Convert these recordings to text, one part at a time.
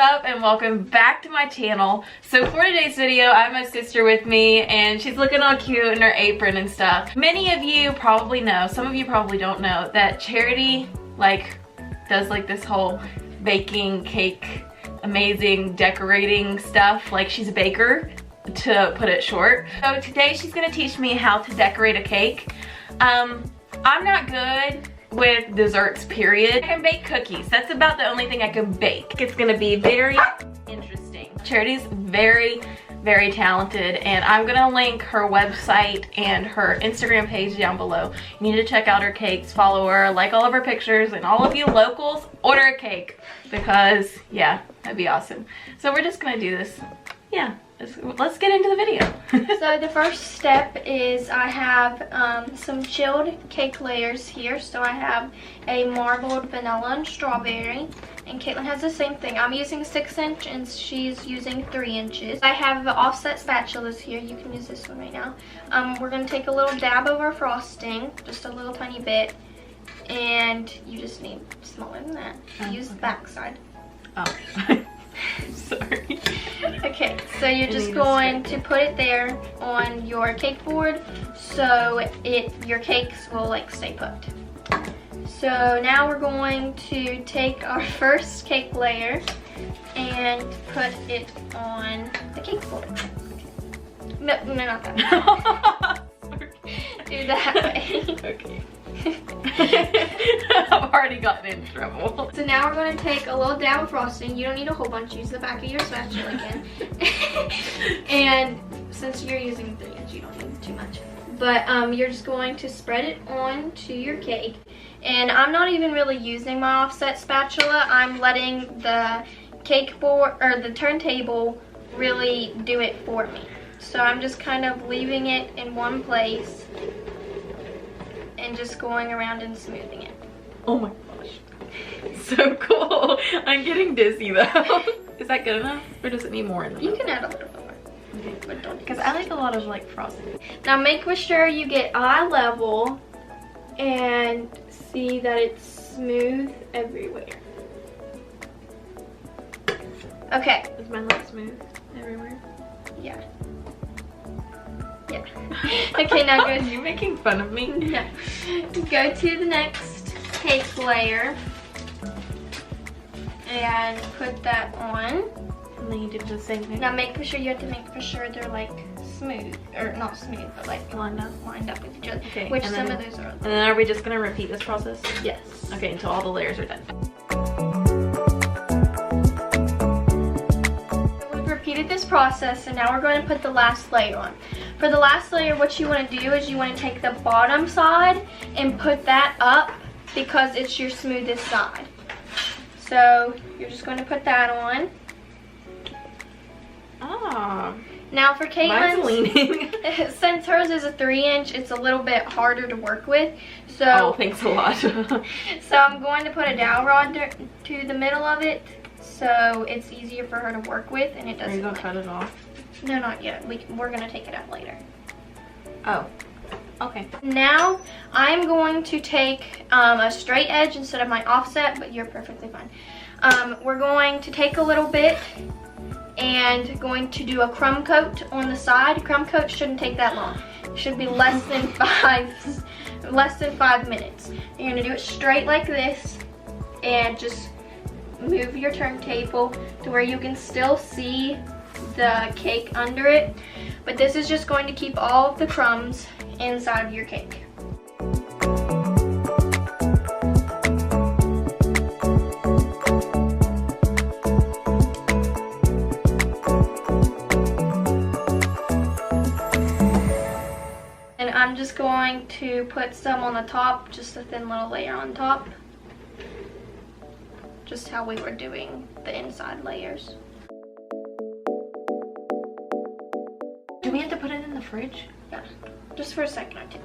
up, and welcome back to my channel. So for today's video, I have my sister with me, and she's looking all cute in her apron and stuff. Many of you probably know, some of you probably don't know, that Charity does this whole baking, cake, amazing decorating stuff. Like, she's a baker, to put it short. So today she's gonna teach me how to decorate a cake. I'm not good with desserts, period. I can bake cookies. That's about the only thing I can bake. It's gonna be very interesting. Charity's very, very talented, and I'm gonna link her website and her Instagram page down below. You need to check out her cakes, follow her, like all of her pictures, and all of you locals, order a cake, because yeah, that'd be awesome. So we're just gonna do this. Yeah, let's get into the video. So the first step is I have some chilled cake layers here. So I have a marbled vanilla and strawberry, and Caitlin has the same thing. I'm using 6-inch and she's using 3 inches. I have the offset spatulas here. You can use this one right now. We're gonna take a little dab of our frosting, just a little tiny bit, and you just need smaller than that. Use the back side. Oh. Sorry. Okay, so you're just going to put it there on your cake board so your cakes will stay put. So now we're going to take our first cake layer and put it on the cake board. No, not that. Do that way. Okay. I've already gotten in trouble. So now we're going to take a little dab of frosting. You don't need a whole bunch. Use the back of your spatula again. And since you're using 3-inch, you don't need too much. But you're just going to spread it on to your cake. And I'm not even really using my offset spatula. I'm letting the cake board or the turntable really do it for me. So I'm just kind of leaving it in one place and just going around and smoothing it. Oh my gosh. So cool. I'm getting dizzy though. Is that good enough? Or does it need more in the middle? You can add a little bit more. Okay. But don't, because I like a lot of frosting. Now make sure you get eye level and see that it's smooth everywhere. Okay. Is mine smooth everywhere? Yeah. Yeah. Okay, now go. Are you making fun of me? No. Go to the next cake layer and put that on. And then you do the same thing. Now make sure you have to make sure they're smooth, or not smooth, but lined up with each other. Okay. Which and some then, of those are. And then are we just gonna repeat this process? Yes. Okay, until all the layers are done. Repeated this process, and now we're going to put the last layer on. For the last layer, what you want to do is you want to take the bottom side and put that up because it's your smoothest side. So you're just going to put that on. Ah. Now for Caitlin's, leaning. since hers is a 3-inch, it's a little bit harder to work with. So oh, thanks a lot. so I'm going to put a dowel rod to the middle of it, so it's easier for her to work with, and it doesn't. Are you gonna cut it off? No, not yet. We're gonna take it out later. Oh, okay. Now I'm going to take a straight edge instead of my offset, but you're perfectly fine. We're going to take a little bit and going to do a crumb coat on the side. Crumb coat shouldn't take that long. It should be less than 5 minutes. You're gonna do it straight like this, and just move your turntable to where you can still see the cake under it, but this is just going to keep all of the crumbs inside of your cake. And I'm just going to put some on the top, just a thin little layer on top. Just how we were doing the inside layers. Do we have to put it in the fridge? Yeah, just for a second or two.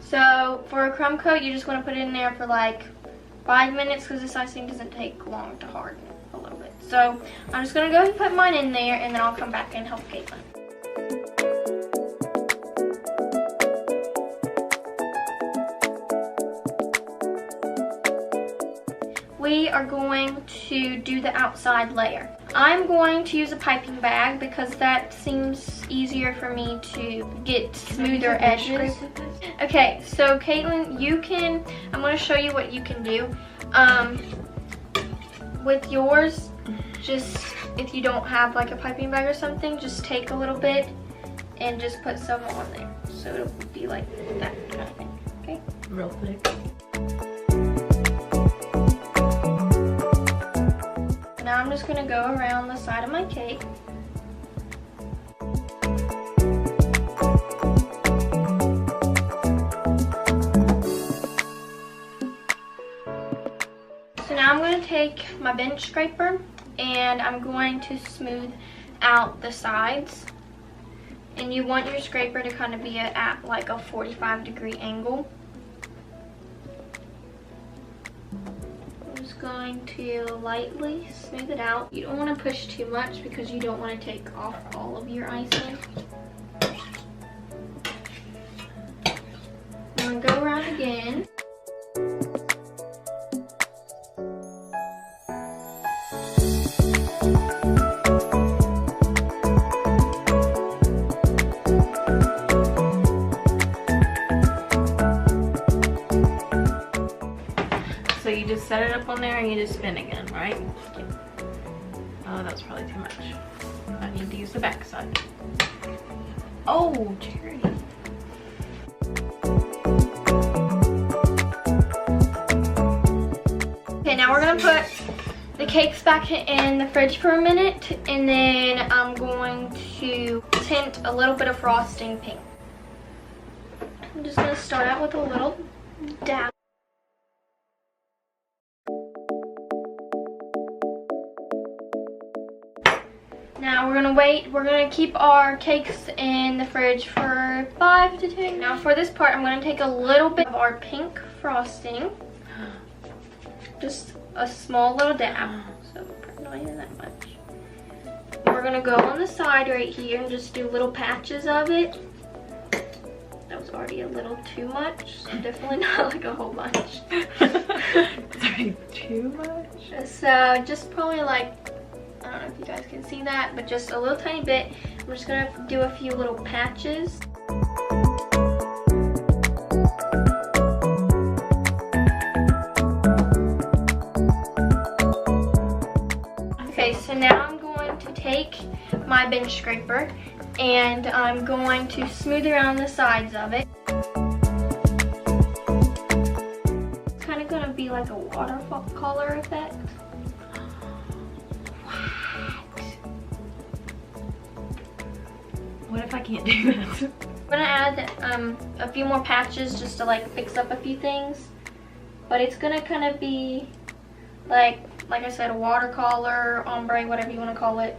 So for a crumb coat, you just want to put it in there for 5 minutes because this icing doesn't take long to harden a little bit. So I'm just going to go and put mine in there, and then I'll come back and help Caitlin. We are going to do the outside layer. I'm going to use a piping bag because that seems easier for me to get smoother edges. Okay, so Caitlin, I'm going to show you what you can do. With yours, just if you don't have like a piping bag or something, just take a little bit and just put some on there. So it'll be like that kind of thing, okay? Real thick. Now I'm just gonna go around the side of my cake. So now I'm going to take my bench scraper and I'm going to smooth out the sides. And you want your scraper to kind of be at like a 45-degree angle. I'm just going to lightly smooth it out. You don't want to push too much because you don't want to take off all of your icing. I'm going to go around again. So you just set it up on there and you just spin again, right? Oh, that's probably too much. I need to use the back side. Oh, cherry. Okay, now we're gonna put the cakes back in the fridge for a minute, and then I'm going to tint a little bit of frosting pink. I'm just gonna start out with a little dab. Now we're gonna wait. We're gonna keep our cakes in the fridge for 5 to 10. Now for this part, I'm gonna take a little bit of our pink frosting. Just a small little dab. So not even that much. We're gonna go on the side right here and just do little patches of it. That was already a little too much. So definitely not like a whole bunch. Sorry, too much? So just probably like, I don't know if you guys can see that, but just a little tiny bit. I'm just gonna do a few little patches. Okay, so now I'm going to take my bench scraper and I'm going to smooth around the sides of it. It's kind of gonna be like a watercolor effect. What if I can't do this? I'm gonna add a few more patches just to like fix up a few things, but it's gonna kind of be like I said, a watercolor, ombre, whatever you want to call it.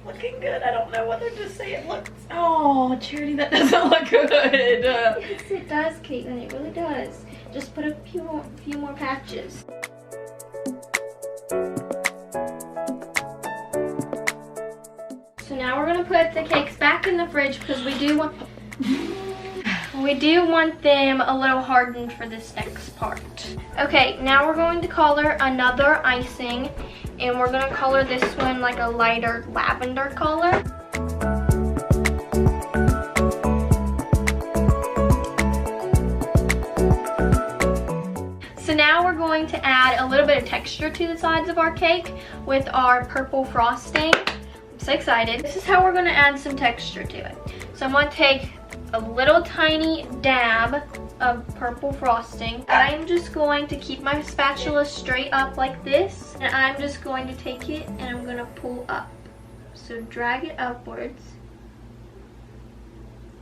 Looking good. I don't know whether to say it looks. Oh, Charity, that doesn't look good. Yes, it does, Caitlin. It really does. Just put a few more patches. So now we're gonna put the cakes back in the fridge because we do want them a little hardened for this next part. Okay, now we're going to color another icing, and we're gonna color this one like a lighter lavender color. So now we're going to add a little bit of texture to the sides of our cake with our purple frosting. I'm so excited. This is how we're gonna add some texture to it. So I'm gonna take a little tiny dab of purple frosting. I'm just going to keep my spatula straight up like this, and I'm just going to take it and I'm gonna pull up. So drag it upwards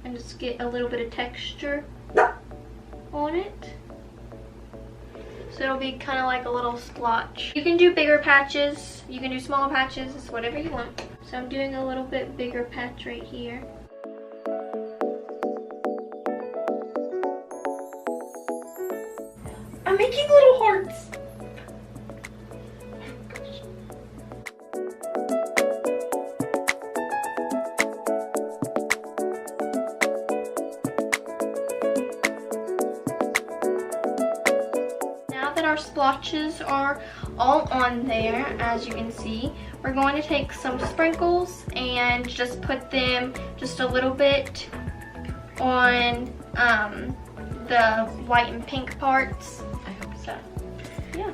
and just get a little bit of texture on it. So it'll be kind of like a little splotch. You can do bigger patches, you can do smaller patches, it's whatever you want. So I'm doing a little bit bigger patch right here. I'm making little hearts. that our splotches are all on there, as you can see, we're going to take some sprinkles and just put them just a little bit on the white and pink parts. I hope so. Yeah.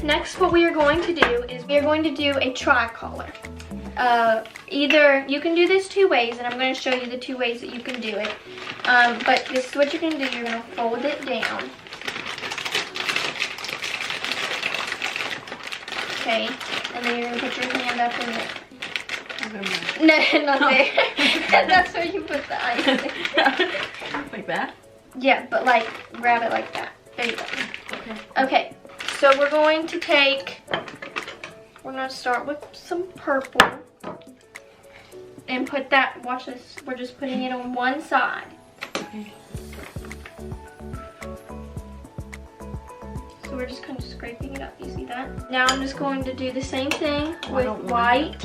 Next, what we are going to do is we are going to do a tricolor. Either you can do this 2 ways, and I'm going to show you the 2 ways that you can do it. But this is what you're going to do. You're going to fold it down. Okay, and then you're going to put your hand up in there. No, not there. That's where you put the icing. Like that? Yeah, but like, grab it like that. There you go. Okay. Okay, so we're going to start with some purple. And put that, watch this, we're just putting it on one side. Okay. So we're just kind of scraping it up, you see that? Now I'm just going to do the same thing with white.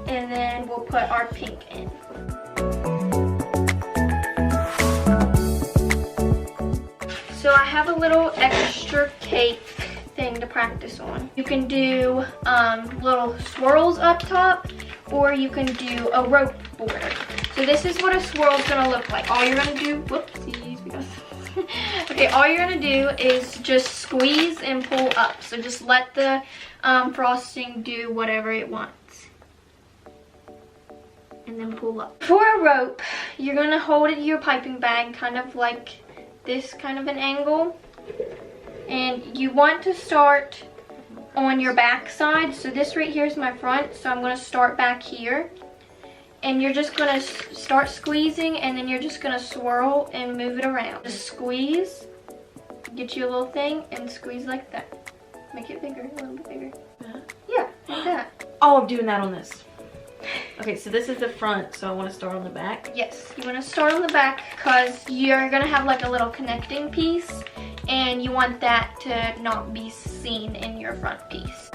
And then we'll put our pink in. So I have a little extra cake thing to practice on. You can do little swirls up top, or you can do a rope border. So this is what a swirl is gonna look like. All you're gonna do, whoopsies, we got okay, all you're gonna do is just squeeze and pull up. So just let the frosting do whatever it wants. And then pull up. For a rope, you're gonna hold it in your piping bag kind of like this kind of an angle. And you want to start on your back side. So this right here is my front, so I'm going to start back here. And you're just going to start squeezing, and then you're just going to swirl and move it around. Just squeeze, get you a little thing, and squeeze like that. Make it bigger, a little bit bigger. Yeah, like that. Oh, I'm doing that on this. Okay, so this is the front, so I want to start on the back. Yes, you want to start on the back because you're going to have like a little connecting piece. And you want that to not be seen in your front piece.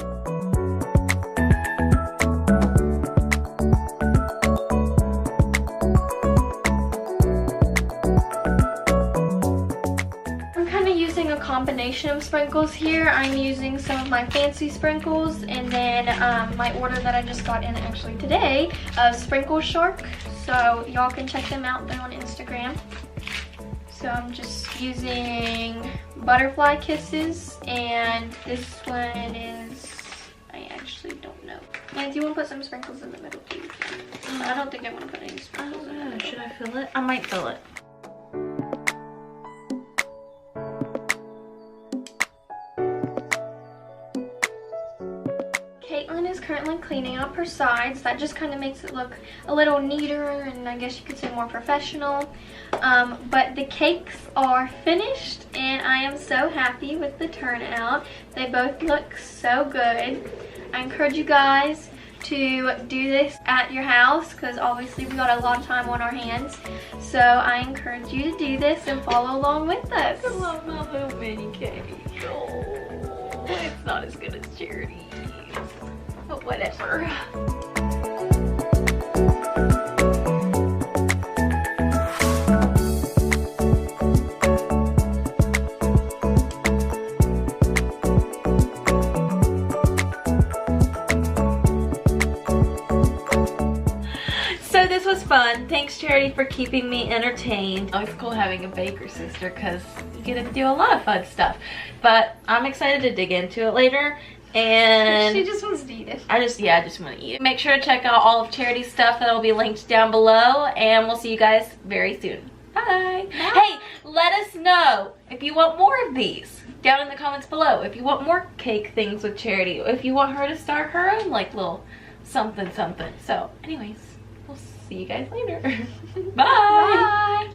I'm kind of using a combination of sprinkles here. I'm using some of my fancy sprinkles, and then my order that I just got in actually today of Sprinkle Shark. So y'all can check them out. They're on Instagram. So I'm just using Butterfly Kisses, and this one is, I actually don't know. And do you want to put some sprinkles in the middle too? I don't think I want to put any sprinkles in the middle. Should I fill it? I might fill it. Katlyn is currently cleaning up her sides. That just kind of makes it look a little neater, and I guess you could say more professional. But the cakes are finished, and I am so happy with the turnout. They both look so good. I encourage you guys to do this at your house, because obviously we got a lot of time on our hands. So I encourage you to do this and follow along with us. I love my little mini cake. Oh, it's not as good as Charity's, but whatever. So this was fun. Thanks, Charity, for keeping me entertained. Oh, it's cool having a baker sister because you get to do a lot of fun stuff. But I'm excited to dig into it later. And she just wants to eat it. I just want to eat it. Make sure to check out all of Charity's stuff. That'll be linked down below. And we'll see you guys very soon. Bye. Bye. Hey, let us know if you want more of these down in the comments below. If you want more cake things with Charity. If you want her to start her own like little something. So anyways, we'll see you guys later. Bye. Bye.